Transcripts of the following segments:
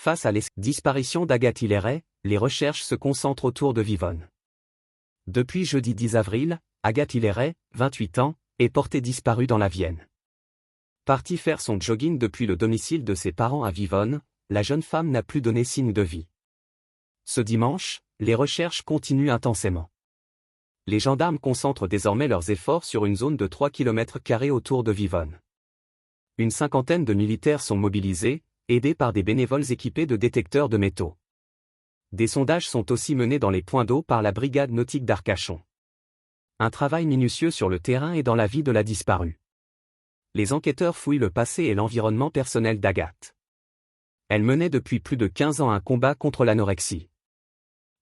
face à la disparition d'Agathe Hilleret, les recherches se concentrent autour de Vivonne. Depuis jeudi 10 avril, Agathe Hilleret, 28 ans, est portée disparue dans la Vienne. Partie faire son jogging depuis le domicile de ses parents à Vivonne, la jeune femme n'a plus donné signe de vie. Ce dimanche, les recherches continuent intensément. Les gendarmes concentrent désormais leurs efforts sur une zone de 3 km² autour de Vivonne. Une cinquantaine de militaires sont mobilisés, aidés par des bénévoles équipés de détecteurs de métaux. Des sondages sont aussi menés dans les points d'eau par la brigade nautique d'Arcachon. Un travail minutieux sur le terrain et dans la vie de la disparue. Les enquêteurs fouillent le passé et l'environnement personnel d'Agathe. Elle menait depuis plus de 15 ans un combat contre l'anorexie.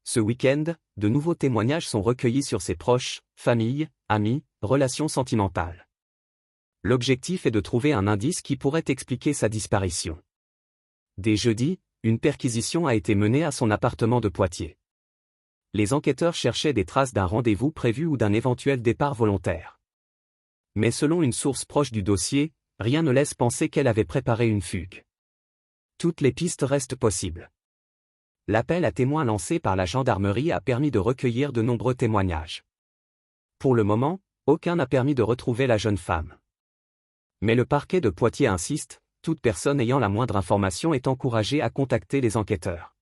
Ce week-end, de nouveaux témoignages sont recueillis sur ses proches, famille, amis, relations sentimentales. L'objectif est de trouver un indice qui pourrait expliquer sa disparition. Dès jeudi, une perquisition a été menée à son appartement de Poitiers. Les enquêteurs cherchaient des traces d'un rendez-vous prévu ou d'un éventuel départ volontaire. Mais selon une source proche du dossier, rien ne laisse penser qu'elle avait préparé une fugue. Toutes les pistes restent possibles. L'appel à témoins lancé par la gendarmerie a permis de recueillir de nombreux témoignages. Pour le moment, aucun n'a permis de retrouver la jeune femme. Mais le parquet de Poitiers insiste, toute personne ayant la moindre information est encouragée à contacter les enquêteurs.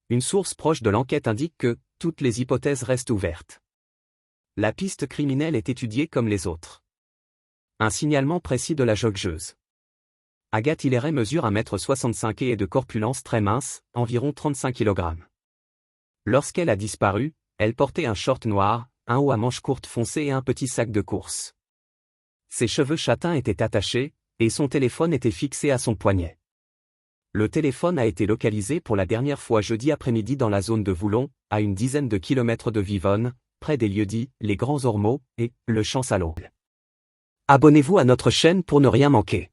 Une source proche de l'enquête indique que toutes les hypothèses restent ouvertes. La piste criminelle est étudiée comme les autres. Un signalement précis de la joggeuse. Agathe Hilleret mesure 1,65 m et est de corpulence très mince, environ 35 kg. Lorsqu'elle a disparu, elle portait un short noir, un haut à manches courtes foncé et un petit sac de course. Ses cheveux châtains étaient attachés, et son téléphone était fixé à son poignet. Le téléphone a été localisé pour la dernière fois jeudi après-midi dans la zone de Voulon, à une dizaine de kilomètres de Vivonne, près des lieux-dits les Grands Ormeaux et le Champ-Salon. Abonnez-vous à notre chaîne pour ne rien manquer.